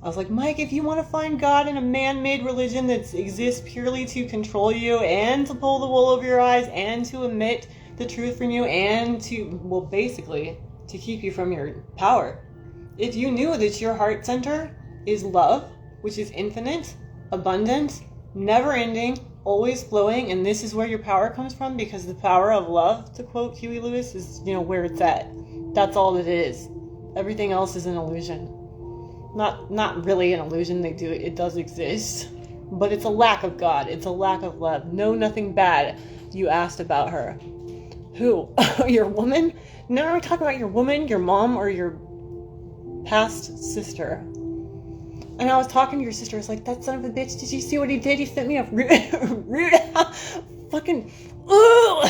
I was like, Mike, if you want to find God in a man-made religion that exists purely to control you and to pull the wool over your eyes and to omit the truth from you and to, well, basically, to keep you from your power. If you knew that your heart center is love, which is infinite, abundant, never-ending, always flowing, and this is where your power comes from, because the power of love, to quote Huey Lewis, is, where it's at. That's all it is. Everything else is an illusion. Not really an illusion. It does exist, but it's a lack of God. It's a lack of love. No, nothing bad. You asked about her. Who? Your woman? No, are we talking about your woman, your mom, or your past sister? And I was talking to your sister. I was like, that son of a bitch. Did you see what he did? He sent me a rude fucking. Ooh.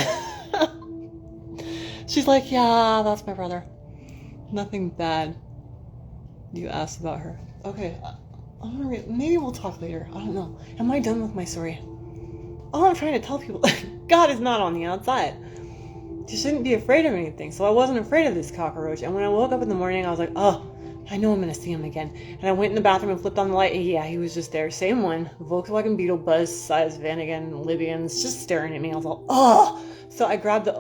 She's like, yeah, that's my brother. Nothing bad. You asked about her. Okay, maybe we'll talk later. I don't know. Am I done with my story? All I'm trying to tell people, God is not on the outside. You shouldn't be afraid of anything. So I wasn't afraid of this cockroach. And when I woke up in the morning, I was like, oh, I know I'm going to see him again. And I went in the bathroom and flipped on the light. And yeah, he was just there. Same one. Volkswagen Beetle, Buzz, size, Vanagon, Libyans, just staring at me. I was all, oh. So I grabbed the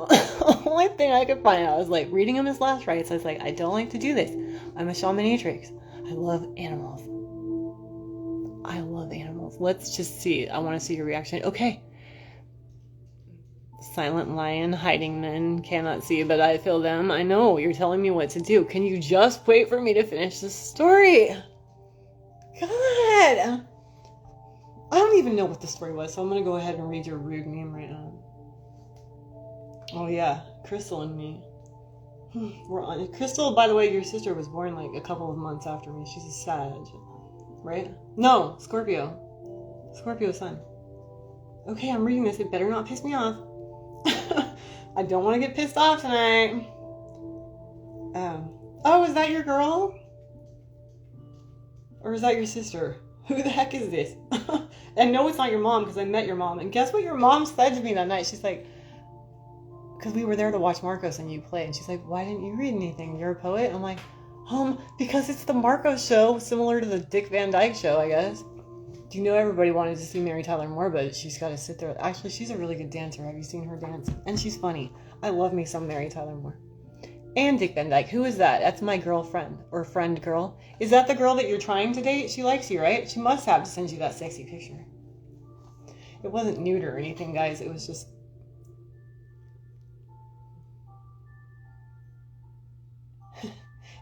only thing I could find. I was like reading him his last rites. I was like, I don't like to do this. I'm a shamanetrix. I love animals. I love animals. Let's just see. I want to see your reaction. Okay. Silent lion, hiding men, cannot see, but I feel them. I know, you're telling me what to do. Can you just wait for me to finish this story? God. I don't even know what the story was, so I'm going to go ahead and read your rude meme right now. Oh yeah, Crystal and me. We're on. Crystal, by the way, your sister was born like a couple of months after me. She's a Sag, right? No, Scorpio. Scorpio sun. Okay, I'm reading this. It better not piss me off. I don't want to get pissed off tonight. Oh, is that your girl? Or is that your sister? Who the heck is this? And no, it's not your mom because I met your mom. And guess what your mom said to me that night? She's like, because we were there to watch Marcos and you play. And she's like, why didn't you read anything? You're a poet? I'm like, because it's the Marcos show, similar to the Dick Van Dyke show, I guess. Do you know everybody wanted to see Mary Tyler Moore, but she's got to sit there. Actually, she's a really good dancer. Have you seen her dance? And she's funny. I love me some Mary Tyler Moore. And Dick Van Dyke. Who is that? That's my girlfriend. Or friend girl. Is that the girl that you're trying to date? She likes you, right? She must have to send you that sexy picture. It wasn't nude or anything, guys. It was just...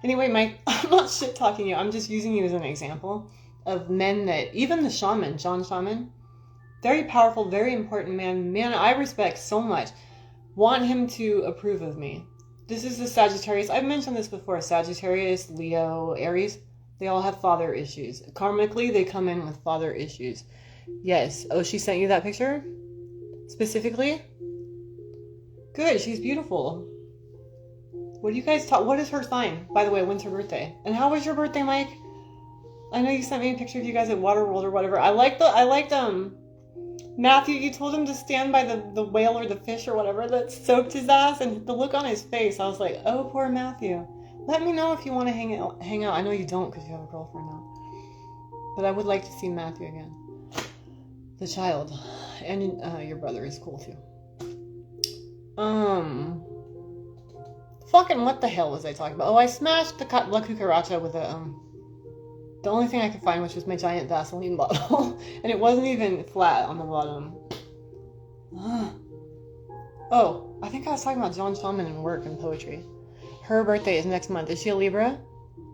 Anyway, Mike, I'm not shit-talking you. I'm just using you as an example of men that... Even the shaman, John Shaman, very powerful, very important man. Man, I respect so much. Want him to approve of me. This is the Sagittarius. I've mentioned this before. Sagittarius, Leo, Aries. They all have father issues. Karmically, they come in with father issues. Yes. Oh, she sent you that picture? Specifically? Good. She's beautiful. What do you guys talk? What is her sign? By the way, when's her birthday? And how was your birthday, Mike? I know you sent me a picture of you guys at Waterworld or whatever. I liked Matthew, you told him to stand by the whale or the fish or whatever that soaked his ass, and the look on his face, I was like, oh, poor Matthew. Let me know if you want to hang out. I know you don't because you have a girlfriend now. But I would like to see Matthew again. The child. And your brother is cool too. Fucking what the hell was I talking about? Oh, I smashed the La Cucaracha with the only thing I could find, which was my giant Vaseline bottle. And it wasn't even flat on the bottom. Oh, I think I was talking about John Shaman and work and poetry. Her birthday is next month. Is she a Libra?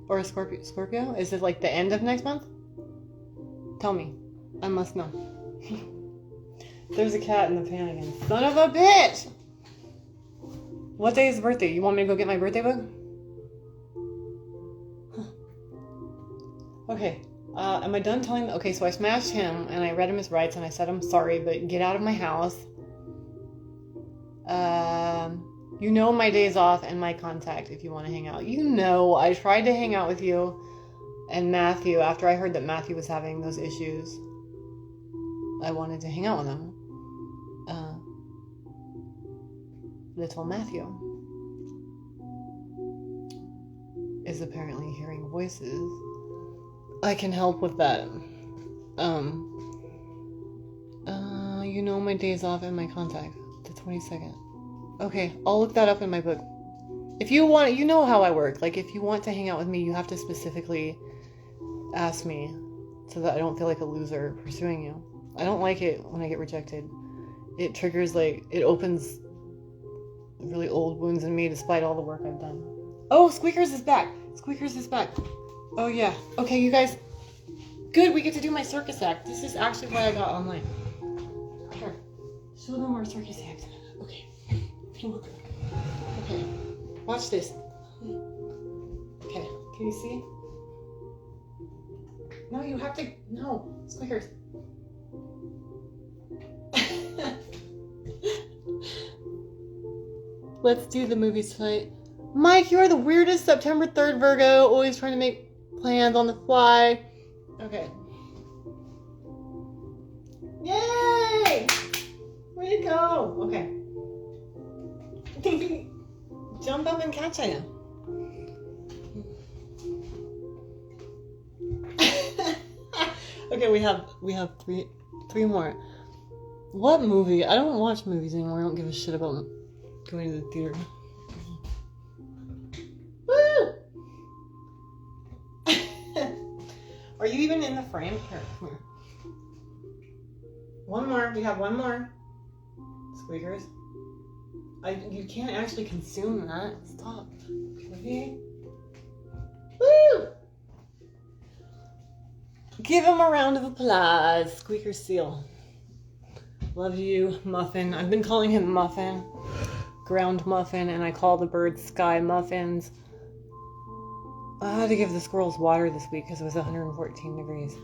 Or a Scorpio? Is it like the end of next month? Tell me. I must know. There's a cat in the pan again. Son of a bitch! What day is the birthday? You want me to go get my birthday book? Okay, am I done telling? Okay, so I smashed him, and I read him his rights, and I said, I'm sorry, but get out of my house. You know my days off and my contact if you want to hang out. You know, I tried to hang out with you and Matthew after I heard that Matthew was having those issues. I wanted to hang out with him. Little Matthew is apparently hearing voices. I can help with that. You know my days off and my contact. The 22nd. Okay, I'll look that up in my book. If you want, you know how I work. Like, if you want to hang out with me, you have to specifically ask me so that I don't feel like a loser pursuing you. I don't like it when I get rejected. It triggers, like, it opens really old wounds in me despite all the work I've done. Oh, Squeakers is back. Squeakers is back. Oh, yeah. Okay, you guys. Good, we get to do my circus act. This is actually why I got online. Here. Show them our circus act. Okay. Okay. Watch this. Okay. Can you see? No, you have to. No. Squeakers. Let's do the movies tonight. Mike, you are the weirdest September 3rd Virgo, always trying to make plans on the fly. Okay. Yay! Way to go! Okay. Jump up and catch him. Okay, we have three more. What movie? I don't watch movies anymore. I don't give a shit about going to the theater. Woo! Are you even in the frame? Here, come here. One more. We have one more. Squeakers. You can't actually consume that. Stop. Okay. Woo! Give him a round of applause. Squeaker Seal. Love you, Muffin. I've been calling him Muffin ground muffin, and I call the birds sky muffins. I had to give the squirrels water this week because it was 114 degrees.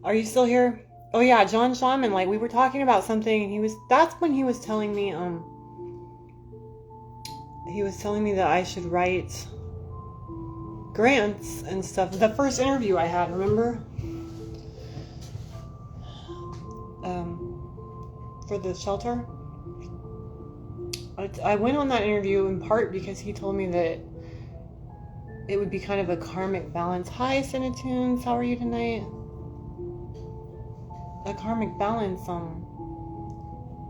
Are you still here? Oh yeah, John Shaman, like we were talking about something, and that's when he was telling me that I should write grants and stuff. The first interview I had, remember? For the shelter. I went on that interview in part because he told me that it would be kind of a karmic balance. Hi, Cinetunes, how are you tonight? A karmic balance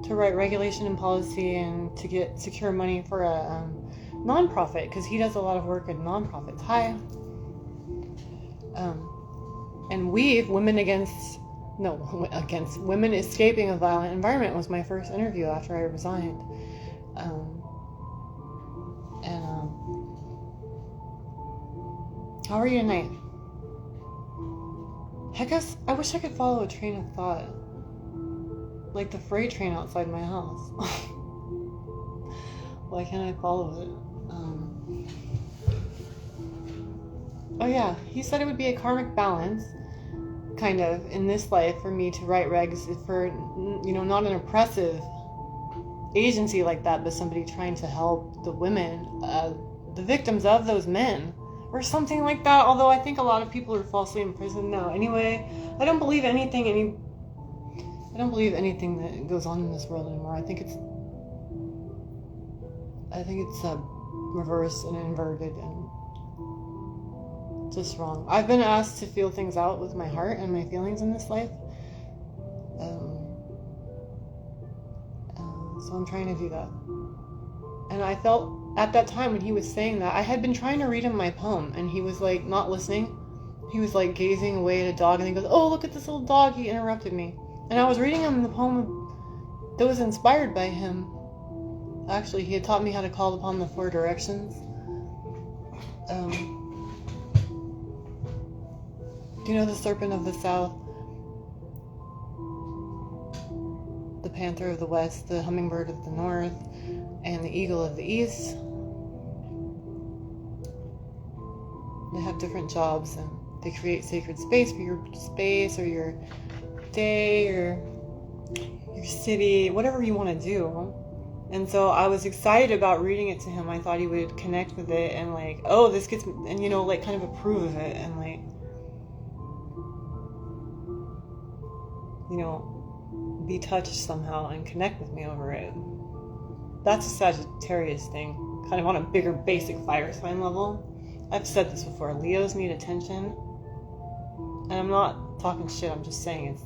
to write regulation and policy and to get secure money for a nonprofit, because he does a lot of work at nonprofits. Hi. And Women Escaping a Violent Environment was my first interview after I resigned. How are you tonight? Heck, I wish I could follow a train of thought. Like the freight train outside my house. Why can't I follow it? Oh yeah, he said it would be a karmic balance, kind of, in this life for me to write regs for, not an oppressive agency like that, but somebody trying to help the women, the victims of those men, or something like that. Although I think a lot of people are falsely imprisoned now. Anyway, I don't believe anything that goes on in this world anymore. I think it's reversed and inverted and just wrong. I've been asked to feel things out with my heart and my feelings in this life. So I'm trying to do that. And I felt at that time when he was saying that, I had been trying to read him my poem, and he was like not listening. He was like gazing away at a dog, and he goes, "Oh, look at this little dog." He interrupted me. And I was reading him the poem that was inspired by him. Actually, he had taught me how to call upon the 4 directions. Do you know the serpent of the south, the panther of the west, the hummingbird of the north, and the eagle of the east? They have different jobs, and they create sacred space for your space or your day or your city, whatever you want to do. And so I was excited about reading it to him. I thought he would connect with it and like, oh, this gets, and like kind of approve of it and like, be touched somehow and connect with me over it. That's a Sagittarius thing, kind of on a bigger basic fire sign level. I've said this before, Leos need attention. And I'm not talking shit, I'm just saying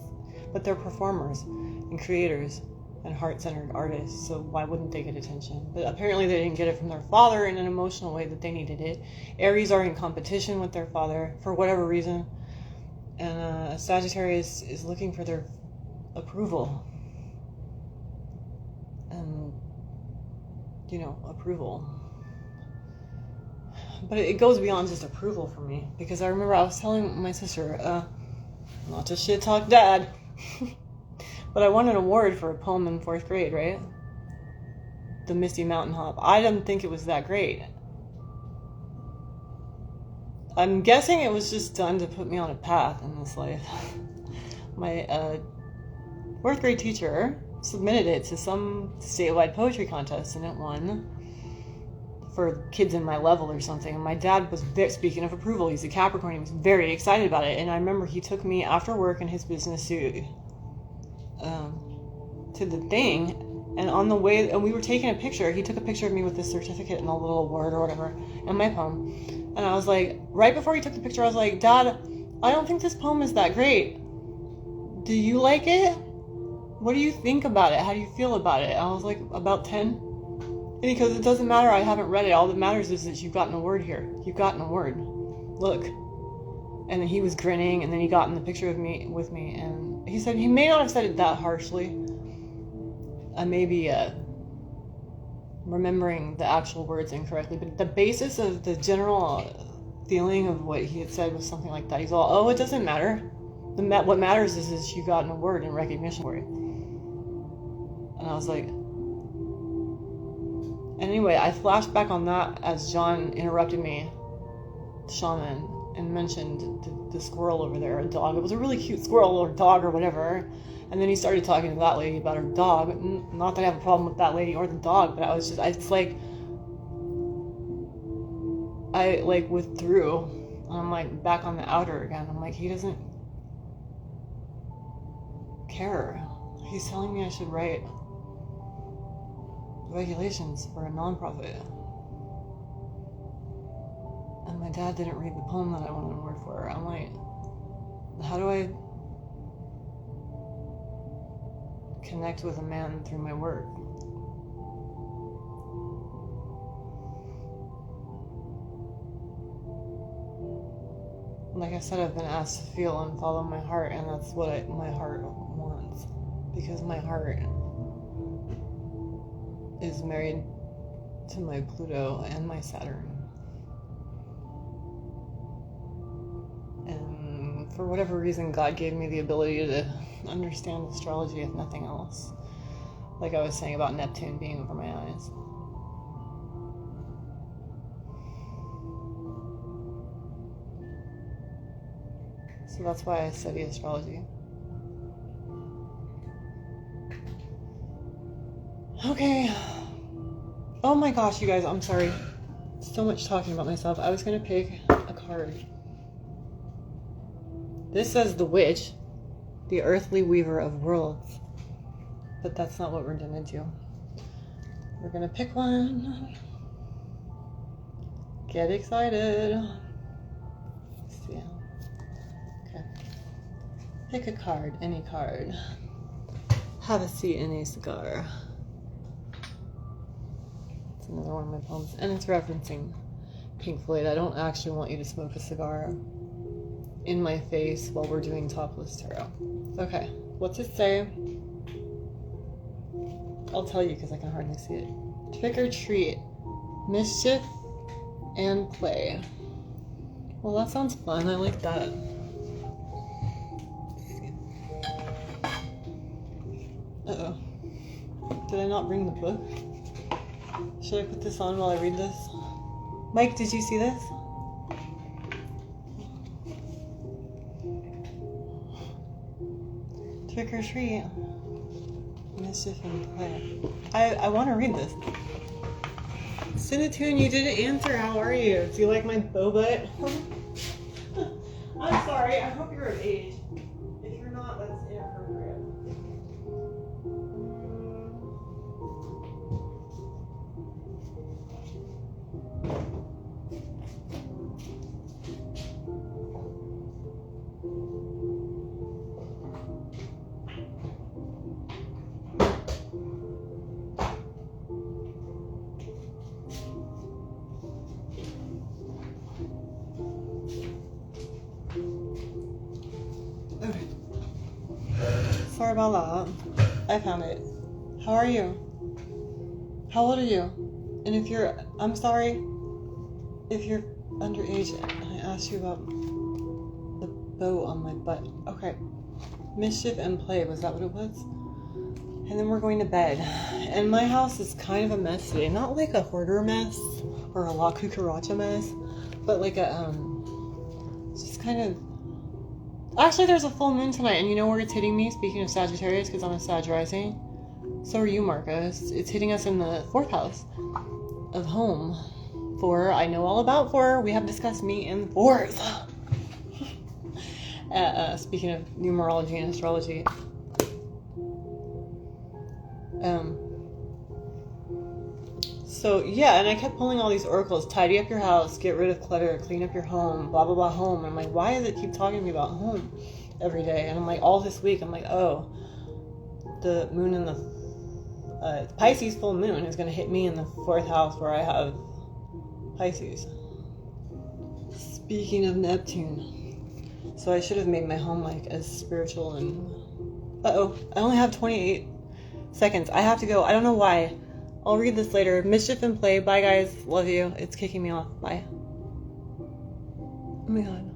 but they're performers and creators and heart-centered artists, so why wouldn't they get attention? But apparently they didn't get it from their father in an emotional way that they needed it. Aries are in competition with their father for whatever reason. And Sagittarius is looking for their approval. And, approval. But it goes beyond just approval for me. Because I remember I was telling my sister, not to shit talk dad, but I won an award for a poem in 4th grade, right? The Misty Mountain Hop. I didn't think it was that great. I'm guessing it was just done to put me on a path in this life. My 4th grade teacher submitted it to some statewide poetry contest, and it won for kids in my level or something. And my dad was, speaking of approval, he's a Capricorn, he was very excited about it. And I remember he took me after work in his business suit to the thing, and on the way, and we were taking a picture. He took a picture of me with this certificate and a little award or whatever, and my poem. And I was like, right before he took the picture, I was like, Dad, I don't think this poem is that great. Do you like it? What do you think about it? How do you feel about it? I was like, about 10. And he goes, it doesn't matter, I haven't read it. All that matters is that you've got an award here. You've got an award. Look. And then he was grinning, and then he got in the picture with me, and he said he may not have said it that harshly. I may be remembering the actual words incorrectly, but the basis of the general feeling of what he had said was something like that. He's all, oh, it doesn't matter. What matters is you got an award in recognition for it. And I was like, Anyway, I flashed back on that as John interrupted me, shaman, and mentioned the squirrel over there, a dog. It was a really cute squirrel or dog or whatever. And then he started talking to that lady about her dog. Not that I have a problem with that lady or the dog, but I withdrew. And I'm like back on the outer again. I'm like, he doesn't care. He's telling me I should write regulations for a nonprofit. And my dad didn't read the poem that I wanted to work for. I'm like, how do I connect with a man through my work? Like I said, I've been asked to feel and follow my heart, and that's what my heart wants. Because my heart is married to my Pluto and my Saturn. And for whatever reason, God gave me the ability to understand astrology, if nothing else. Like I was saying about Neptune being over my eyes. So that's why I study astrology. Okay. Oh my gosh, you guys, I'm sorry. So much talking about myself. I was going to pick a card. This says the witch, the earthly weaver of worlds. But that's not what we're going to do. We're going to pick one. Get excited. Let's see. Okay. Pick a card, any card. Have a seat in a cigar. It's another one of my poems. And it's referencing Pink Floyd. I don't actually want you to smoke a cigar in my face while we're doing topless tarot. Okay, what's it say? I'll tell you because I can hardly see it. Trick or treat, mischief, and play. Well, that sounds fun. I like that. Uh-oh. Did I not bring the book? Should I put this on while I read this? Mike, did you see this? Trick or treat, mischief and play. I want to read this. Cinnatune, you didn't answer. How are you? Do you like my bow butt? I'm sorry. I hope you're of age. If you're not, that's inappropriate. Sorry about that. I found it. How are you? How old are you? And if you're, I'm sorry if you're underage, I asked you about the bow on my butt. Okay. Mischief and play, was that what it was? And then we're going to bed. And my house is kind of a mess today. Not like a hoarder mess or a La Cucaracha mess, but like a, just kind of. Actually, there's a full moon tonight, and you know where it's hitting me? Speaking of Sagittarius, because I'm a Sag rising. So are you, Marcus. It's hitting us in the 4th house of home. 4, I know all about 4. We have discussed me in the 4th. Speaking of numerology and astrology. So, yeah, and I kept pulling all these oracles. Tidy up your house, get rid of clutter, clean up your home, blah, blah, blah, home. And I'm like, why does it keep talking to me about home every day? And I'm like, all this week, I'm like, oh, the moon in the Pisces full moon is going to hit me in the 4th house where I have Pisces. Speaking of Neptune. So I should have made my home like as spiritual and... Uh-oh, I only have 28 seconds. I have to go. I don't know why. I'll read this later. Mischief and play. Bye, guys. Love you. It's kicking me off. Bye. Oh my god.